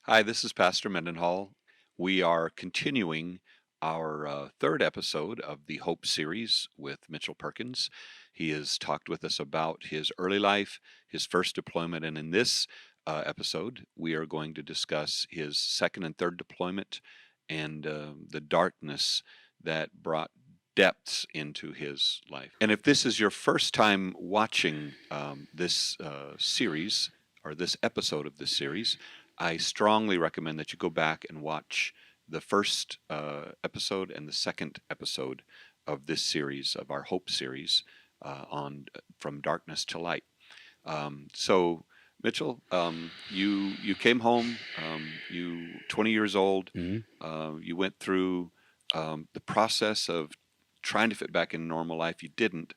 Hi, this is Pastor Mendenhall. We are continuing our third episode of the Hope series with Mitchell Perkins. He has talked with us about his early life, his first deployment, and in this episode, we are going to discuss his second and third deployment and the darkness that brought depths into his life. And if this is your first time watching this series, or this episode of this series, I strongly recommend that you go back and watch the first episode and the second episode of this series, of our Hope series, on From Darkness to Light. So, Mitchell, you came home. You 20 years old. You went through the process of trying to fit back in normal life. You didn't.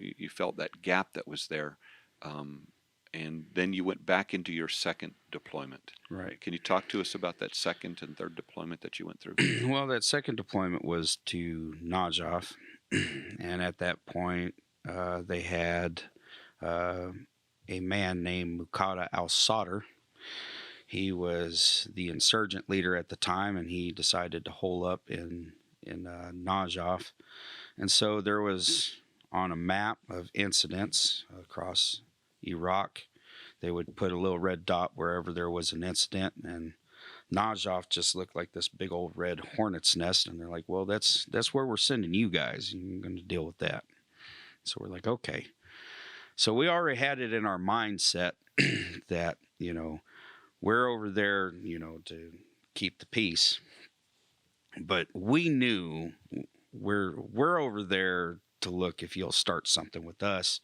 You felt that gap that was there. And then you went back into your second deployment. Right. Can you talk to us about that second and third deployment that you went through? Well, that second deployment was to Najaf, and at that point, they had a man named Muqtada al-Sadr. He was the insurgent leader at the time, and he decided to hole up in Najaf. And so there was, on a map of incidents across Iraq, they would put a little red dot wherever there was an incident, and Najaf just looked like this big old red hornet's nest. And they're like, well, that's where we're sending you guys. You're going to deal with that. So we're like, okay. So we already had it in our mindset that, we're over there, to keep the peace. But we knew we're over there to look if you'll start something with us,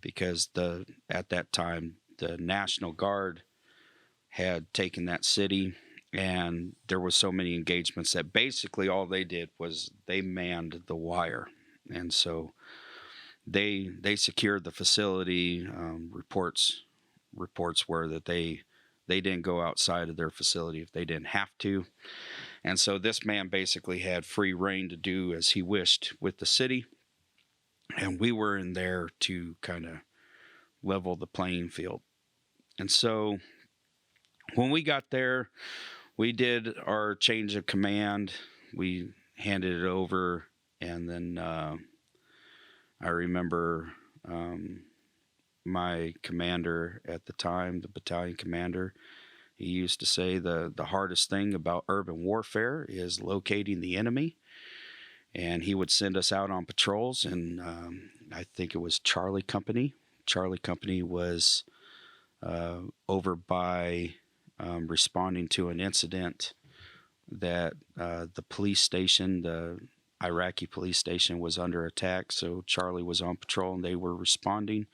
because at that time the National Guard had taken that city, and there was so many engagements that basically all they did was they manned the wire. And so they secured the facility. Reports were that they didn't go outside of their facility if they didn't have to. And so this man basically had free reign to do as he wished with the city. And we were in there to kind of level the playing field. And so when we got there, we did our change of command. We handed it over, and then I remember my commander at the time, the battalion commander, he used to say the hardest thing about urban warfare is locating the enemy. And he would send us out on patrols, and I think it was Charlie Company. Charlie Company was over by responding to an incident that the police station, the Iraqi police station, was under attack. So Charlie was on patrol, and they were responding.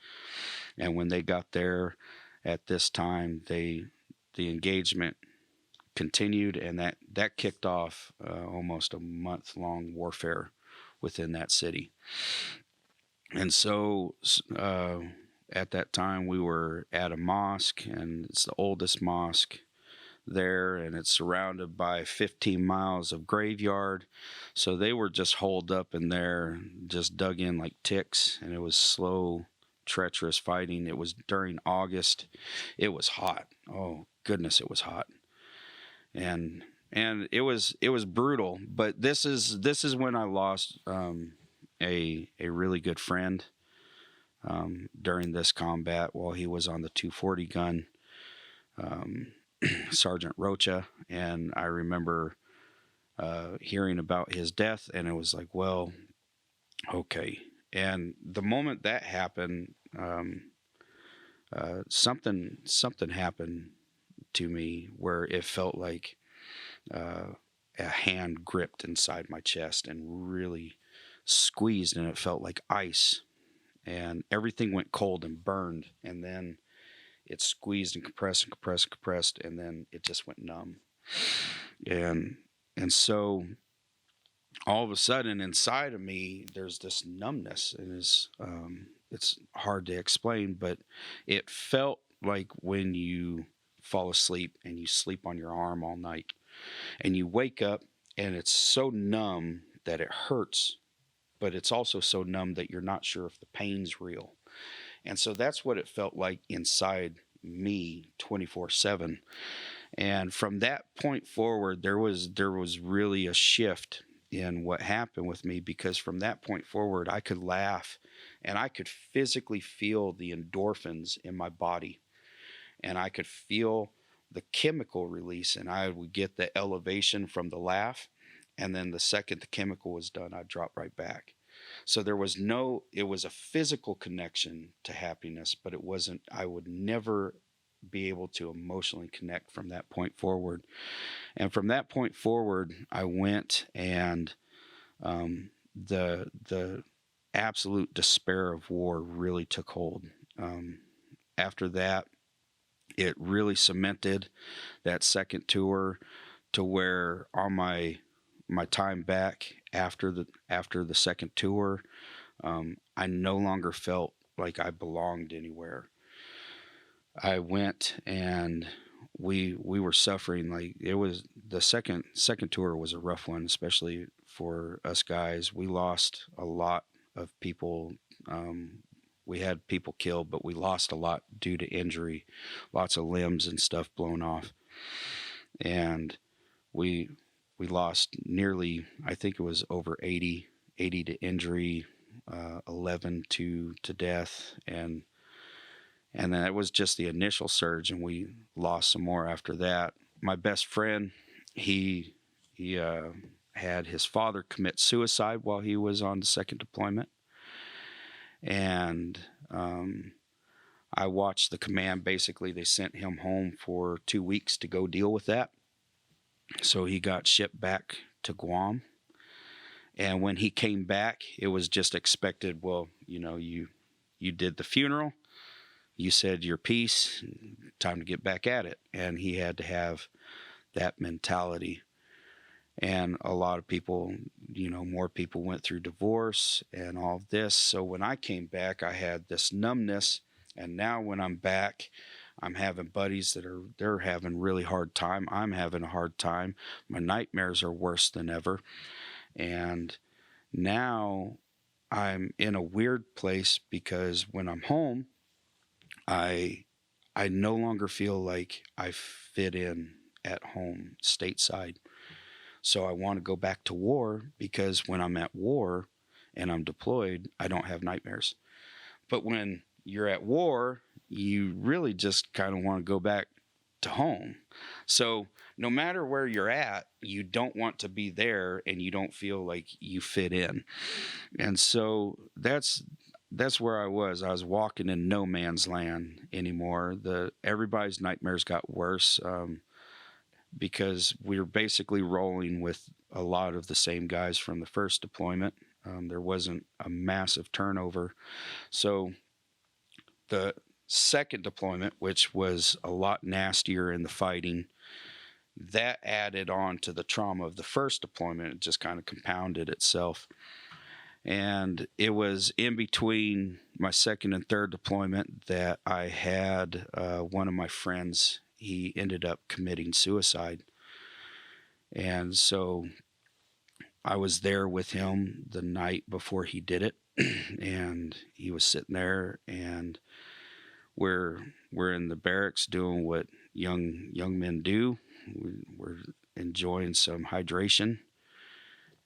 And when they got there at this time, the engagement continued, and that kicked off almost a month-long warfare within that city. And so at that time, we were at a mosque, and it's the oldest mosque there, and it's surrounded by 15 miles of graveyard. So they were just holed up in there, just dug in like ticks, and it was slow, treacherous fighting. It was during August. It was hot. Oh goodness, it was hot. And it was brutal. But this is when I lost a really good friend during this combat while he was on the 240 gun, Sergeant Rocha. And I remember hearing about his death, and it was like, well, okay. And the moment that happened, something happened to me where it felt like a hand gripped inside my chest and really squeezed, and it felt like ice, and everything went cold and burned, and then it squeezed and compressed and compressed and compressed, and then it just went numb. And so all of a sudden inside of me there's this numbness, and it's hard to explain, but it felt like when you fall asleep and you sleep on your arm all night, and you wake up and it's so numb that it hurts, but it's also so numb that you're not sure if the pain's real. And so that's what it felt like inside me 24/7. And from that point forward, there was really a shift in what happened with me, because from that point forward, I could laugh and I could physically feel the endorphins in my body, and I could feel the chemical release, and I would get the elevation from the laugh. And then the second the chemical was done, I'd drop right back. So it was a physical connection to happiness, but it wasn't, I would never be able to emotionally connect from that point forward. And from that point forward, I went and the absolute despair of war really took hold. After that, it really cemented that second tour, to where on my time back after the second tour, I no longer felt like I belonged anywhere. I went and we were suffering. Like, it was the second tour was a rough one, especially for us guys. We lost a lot of people. We had people killed, but we lost a lot due to injury, lots of limbs and stuff blown off. And we lost nearly, I think it was over 80 to injury, 11 to death. And then it was just the initial surge, and we lost some more after that. My best friend, he had his father commit suicide while he was on the second deployment. And I watched the command. Basically, they sent him home for 2 weeks to go deal with that. So he got shipped back to Guam. And when he came back, it was just expected. Well, you did the funeral, you said your piece, time to get back at it. And he had to have that mentality. And a lot of people, more people went through divorce and all of this. So when I came back, I had this numbness. And now when I'm back, I'm having buddies they're having really hard time. I'm having a hard time. My nightmares are worse than ever. And now I'm in a weird place, because when I'm home, I no longer feel like I fit in at home stateside. So I want to go back to war, because when I'm at war and I'm deployed, I don't have nightmares. But when you're at war, you really just kind of want to go back to home. So no matter where you're at, you don't want to be there, and you don't feel like you fit in. And so that's where I was. I was walking in no man's land anymore. Everybody's nightmares got worse, because we were basically rolling with a lot of the same guys from the first deployment. There wasn't a massive turnover. So the second deployment, which was a lot nastier in the fighting, that added on to the trauma of the first deployment. It just kind of compounded itself. And it was in between my second and third deployment that I had one of my friends, he ended up committing suicide. And so I was there with him the night before he did it. And he was sitting there, and we're in the barracks doing what young men do. We're enjoying some hydration,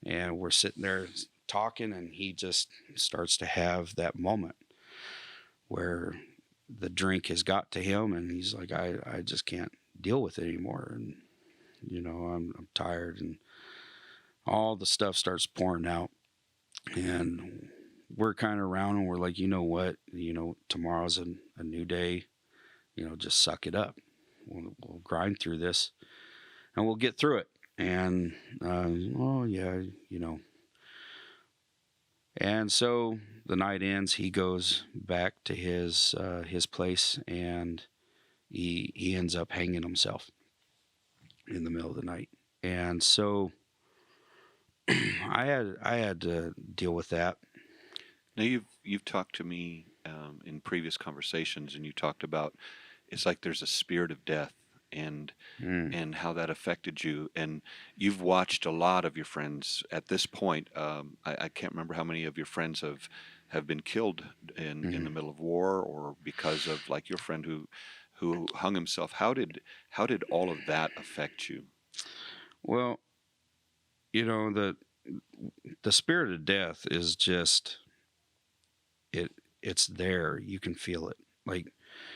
and we're sitting there talking, and he just starts to have that moment where the drink has got to him, and he's like, I just can't deal with it anymore. And, I'm tired, and all the stuff starts pouring out. And we're kind of around, and we're like, you know what, tomorrow's a new day, just suck it up. We'll grind through this, and we'll get through it. And, oh yeah, And so the night ends, he goes back to his place, and he ends up hanging himself in the middle of the night. And so I had to deal with that. Now you've talked to me in previous conversations, and you talked about it's like there's a spirit of death, and how that affected you. And you've watched a lot of your friends at this point. I can't remember how many of your friends have been killed in the middle of war, or because of, like your friend who who hung himself. How did all of that affect you? Well, the spirit of death is just it's there. You can feel it. Like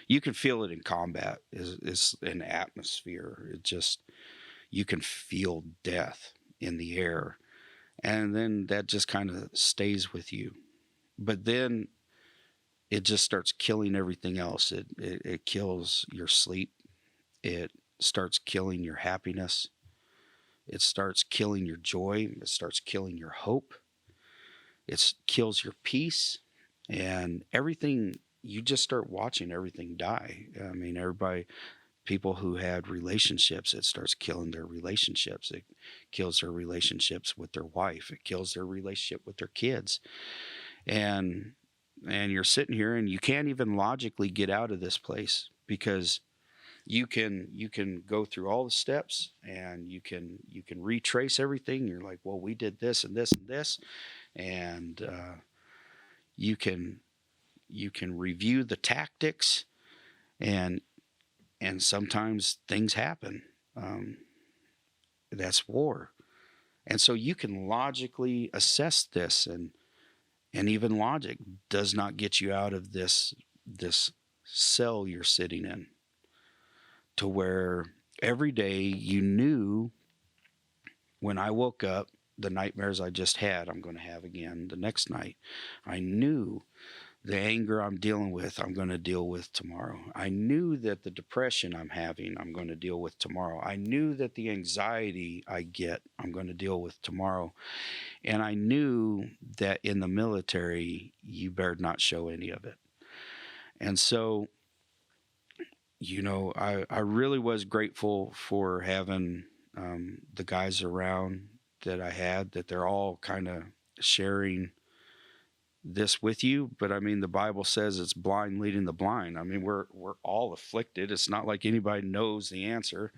you can feel it in combat. Is an atmosphere. It just you can feel death in the air, and then that just kind of stays with you. But then it just starts killing everything else. It kills your sleep. It starts killing your happiness. It starts killing your joy. It starts killing your hope. It kills your peace, and everything. You just start watching everything die. I mean, people who had relationships, it starts killing their relationships. It kills their relationships with their wife. It kills their relationship with their kids. And you're sitting here and you can't even logically get out of this place, because you can go through all the steps and you can retrace everything. You're like, well, we did this and this and this, and you can review the tactics, and sometimes things happen. That's war. And so you can logically assess this, and even logic does not get you out of this cell you're sitting in, to where every day you knew, when I woke up, the nightmares I just had, I'm going to have again the next night. I knew the anger I'm dealing with, I'm going to deal with tomorrow. I knew that the depression I'm having, I'm going to deal with tomorrow. I knew that the anxiety I get, I'm going to deal with tomorrow. And I knew that in the military, you better not show any of it. And so, I really was grateful for having the guys around that I had, that they're all kind of sharing this with you. But I mean, the Bible says it's blind leading the blind. I mean, we're all afflicted. It's not like anybody knows the answer.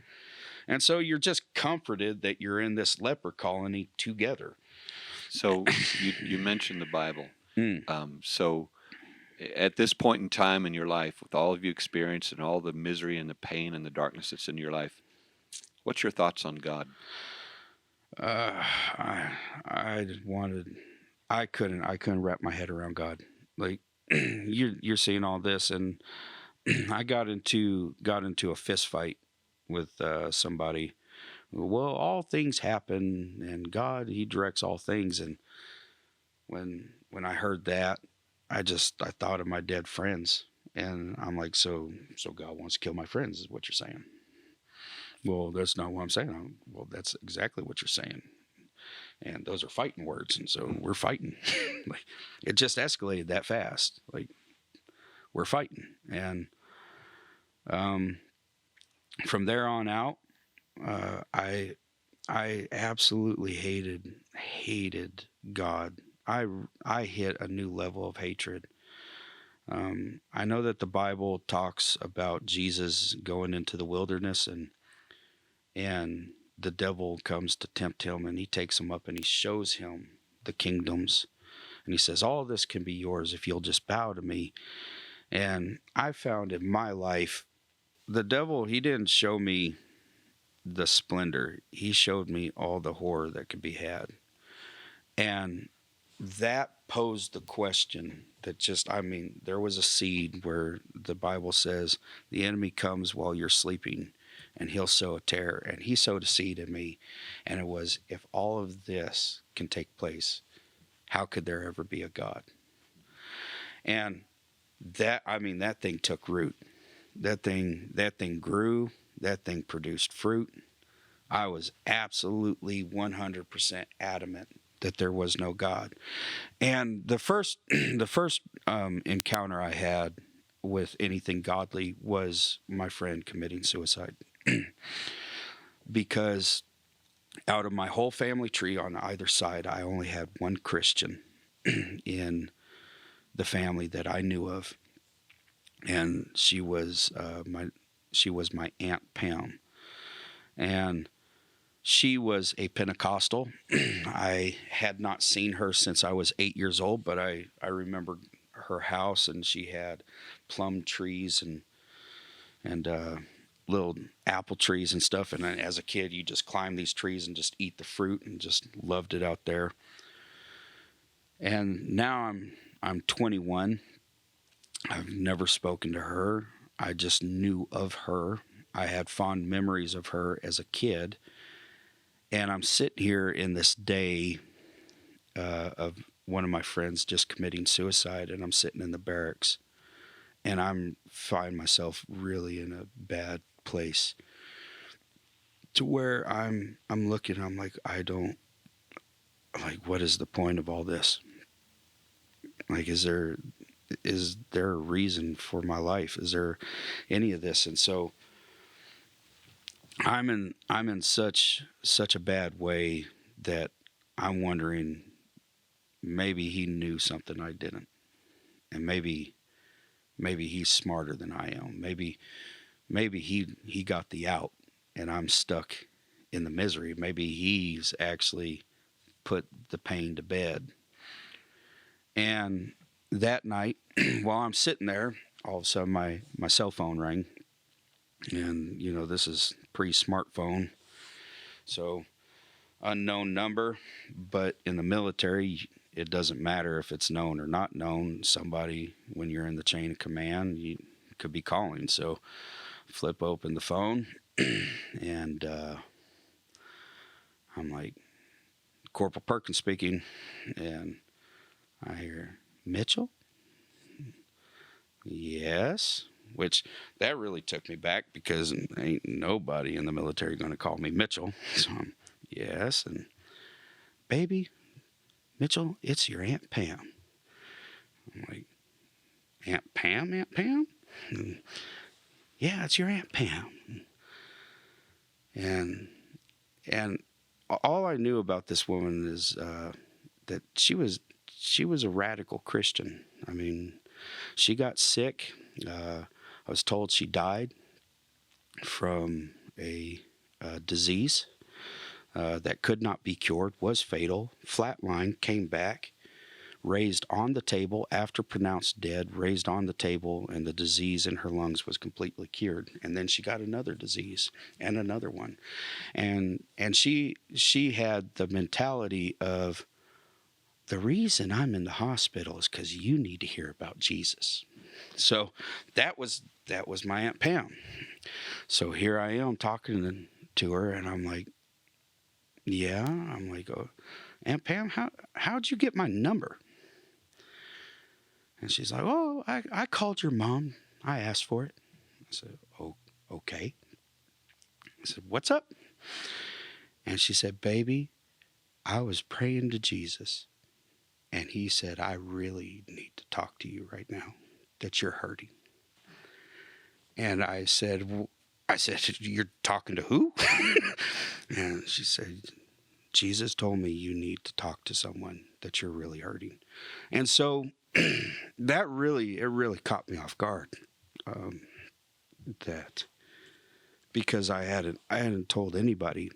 And so you're just comforted that you're in this leper colony together. So you mentioned the Bible. Mm. So at this point in time in your life, with all of you experienced and all the misery and the pain and the darkness that's in your life, what's your thoughts on God? I couldn't wrap my head around God. Like you're seeing all this, and I got into a fist fight with somebody. Well, all things happen, and God, He directs all things. And when I heard that, I thought of my dead friends, and I'm like, so God wants to kill my friends, is what you're saying? Well, that's not what I'm saying. Well, that's exactly what you're saying. And those are fighting words, and so we're fighting. Like, it just escalated that fast. Like, we're fighting, and from there on out, I absolutely hated God. I hit a new level of hatred. I know that the Bible talks about Jesus going into the wilderness, and the devil comes to tempt him, and he takes him up and he shows him the kingdoms, and he says, all this can be yours if you'll just bow to me. And I found in my life, the devil, he didn't show me the splendor. He showed me all the horror that could be had. And that posed the question that there was a seed where the Bible says the enemy comes while you're sleeping, and he'll sow a tear. And he sowed a seed in me. And it was, if all of this can take place, how could there ever be a God? And that thing took root. That thing grew. That thing produced fruit. I was absolutely 100% adamant that there was no God. And the first encounter I had with anything godly was my friend committing suicide. Because out of my whole family tree on either side, I only had one Christian in the family that I knew of, and she was my Aunt Pam, and she was a Pentecostal. I had not seen her since I was 8 years old, but I remember her house, and she had plum trees, and and little apple trees and stuff. And as a kid, you just climb these trees and just eat the fruit, and just loved it out there. And now I'm 21. I've never spoken to her. I just knew of her. I had fond memories of her as a kid. And I'm sitting here in this day of one of my friends just committing suicide, and I'm sitting in the barracks, and I'm find myself really in a bad place, to where I'm looking, I'm like, what is the point of all this? Like, is there a reason for my life? Is there any of this? And so I'm in such a bad way that I'm wondering, maybe he knew something I didn't, and maybe he's smarter than I am. Maybe he got the out, and I'm stuck in the misery. Maybe he's actually put the pain to bed. And that night, while I'm sitting there, all of a sudden my cell phone rang. And, this is pre-smartphone. So, unknown number. But in the military, it doesn't matter if it's known or not known. Somebody, when you're in the chain of command, you could be calling. So, flip open the phone, and I'm like, Corporal Perkins speaking. And I hear, Mitchell? Yes. Which, that really took me back, because ain't nobody in the military going to call me Mitchell. So I'm, yes. And, baby, Mitchell, it's your Aunt Pam. I'm like, Aunt Pam? Aunt Pam? And, yeah, it's your Aunt Pam. And all I knew about this woman is that she was a radical Christian. I mean, she got sick. I was told she died from a disease that could not be cured, was fatal, flatline, came back, raised on the table after pronounced dead, raised on the table, and the disease in her lungs was completely cured. And then she got another disease and another one. And she had the mentality of, the reason I'm in the hospital is because you need to hear about Jesus. So that was my Aunt Pam. So here I am talking to her, and I'm like, yeah. I'm like, oh, Aunt Pam, how'd you get my number? And she's like, oh, I called your mom. I asked for it. I said, oh, okay. I said, what's up? And she said, baby, I was praying to Jesus, and he said, I really need to talk to you right now, that you're hurting. And I said, you're talking to who? And she said, Jesus told me you need to talk to someone, that you're really hurting. And so it really caught me off guard. That because I hadn't told anybody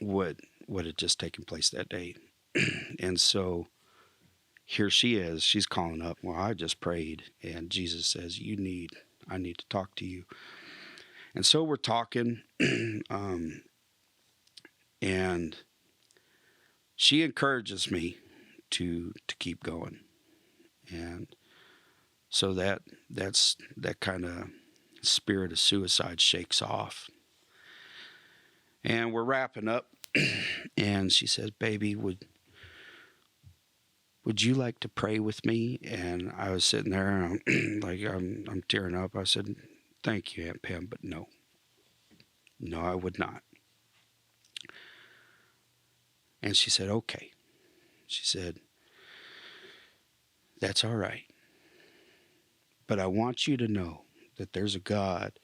what had just taken place that day. And so here she is, she's calling up, well, I just prayed, and Jesus says, I need to talk to you. And so we're talking, and she encourages me to keep going. And so that kind of spirit of suicide shakes off. And we're wrapping up, and she says, baby, would you like to pray with me? And I was sitting there, and I'm tearing up. I said, thank you, Aunt Pam, but no, I would not. And she said, okay. She said, that's all right. But I want you to know that there's a God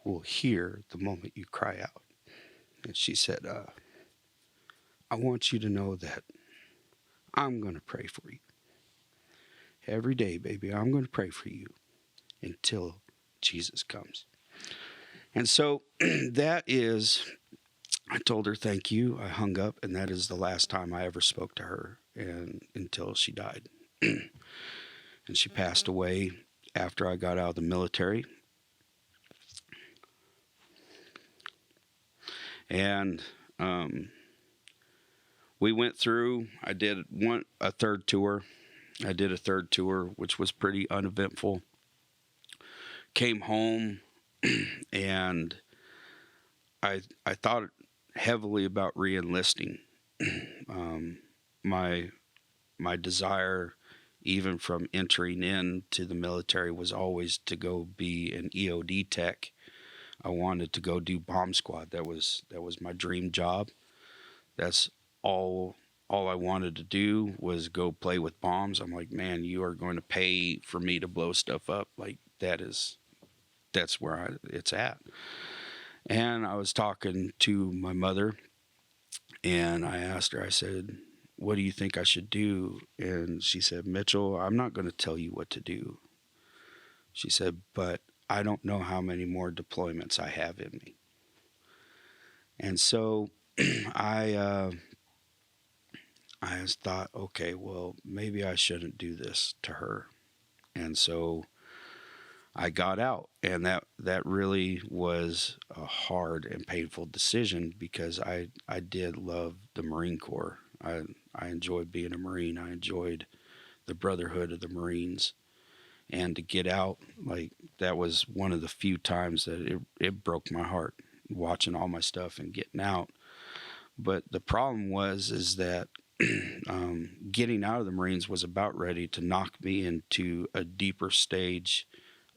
who will hear the moment you cry out. And she said, I want you to know that I'm going to pray for you. Every day, baby, I'm going to pray for you until Jesus comes. And so I told her thank you. I hung up, and that is the last time I ever spoke to her, and until she died. And she passed away after I got out of the military. And we went through. I did a third tour. I did a third tour, which was pretty uneventful. Came home, and I thought heavily about reenlisting. My my desire, even from entering into the military, was always to go be an EOD tech. I wanted to go do bomb squad. That was my dream job. That's all I wanted to do was go play with bombs. I'm like, man, you are going to pay for me to blow stuff up. Like that's where it's at. And I was talking to my mother, and I asked her, I said, what do you think I should do? And she said, Mitchell, I'm not going to tell you what to do. She said, but I don't know how many more deployments I have in me. And so I just thought, okay, well, maybe I shouldn't do this to her. And so I got out, and that really was a hard and painful decision, because I did love the Marine Corps. I enjoyed being a Marine. I enjoyed the brotherhood of the Marines. And to get out, like, that was one of the few times that it broke my heart, watching all my stuff and getting out. But the problem is that getting out of the Marines was about ready to knock me into a deeper stage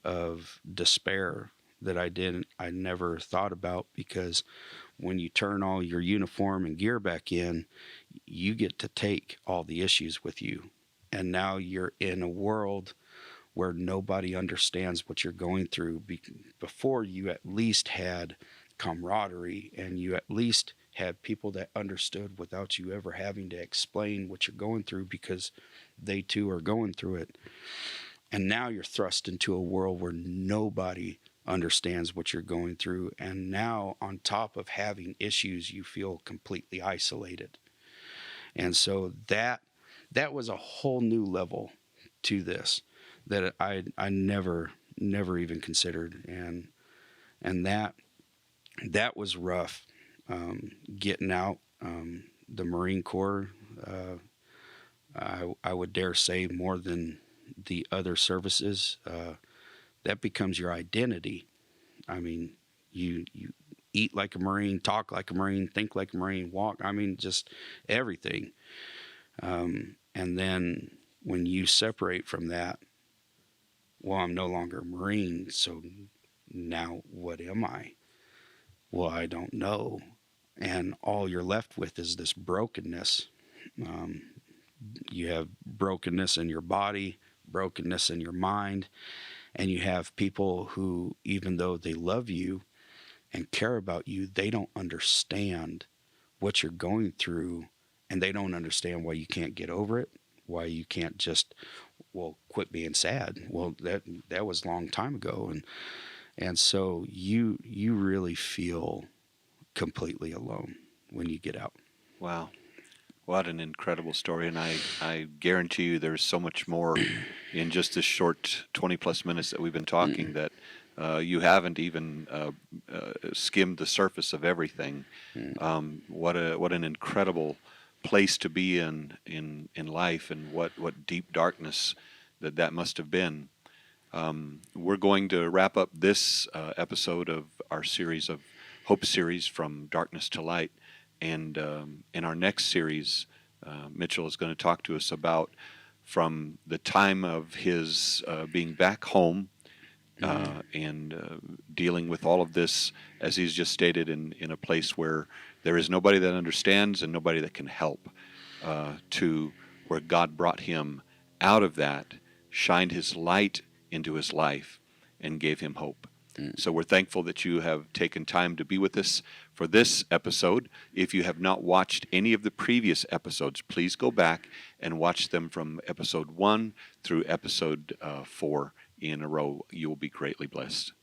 of despair that I never thought about, because when you turn all your uniform and gear back in, you get to take all the issues with you. And now you're in a world where nobody understands what you're going through. Before, you at least had camaraderie, and you at least had people that understood without you ever having to explain what you're going through, because they too are going through it. And now you're thrust into a world where nobody understands what you're going through. And now, on top of having issues, you feel completely isolated. And so that was a whole new level to this that I never even considered. And that was rough. Getting out, the Marine Corps, I would dare say, more than the other services, that becomes your identity. I mean, you eat like a Marine, talk like a Marine, think like a Marine, walk. I mean, just everything. And then when you separate from that, well, I'm no longer a Marine, so now what am I? Well, I don't know. And all you're left with is this brokenness. You have brokenness in your body, brokenness in your mind, and you have people who, even though they love you and care about you, they don't understand what you're going through, and they don't understand why you can't get over it, why you can't just, well, quit being sad. Well, that was a long time ago, and so you really feel completely alone when you get out. Wow. What an incredible story. And I guarantee you there's so much more in just this short 20 plus minutes that we've been talking that you haven't even skimmed the surface of everything. What an incredible place to be in life, and what deep darkness that must have been. We're going to wrap up this episode of our series of Hope series, From Darkness to Light. And in our next series, Mitchel is going to talk to us about from the time of his being back home and dealing with all of this, as he's just stated, in a place where there is nobody that understands and nobody that can help, to where God brought him out of that, shined his light into his life, and gave him hope. So we're thankful that you have taken time to be with us for this episode. If you have not watched any of the previous episodes, please go back and watch them from episode 1 through episode 4 in a row. You will be greatly blessed.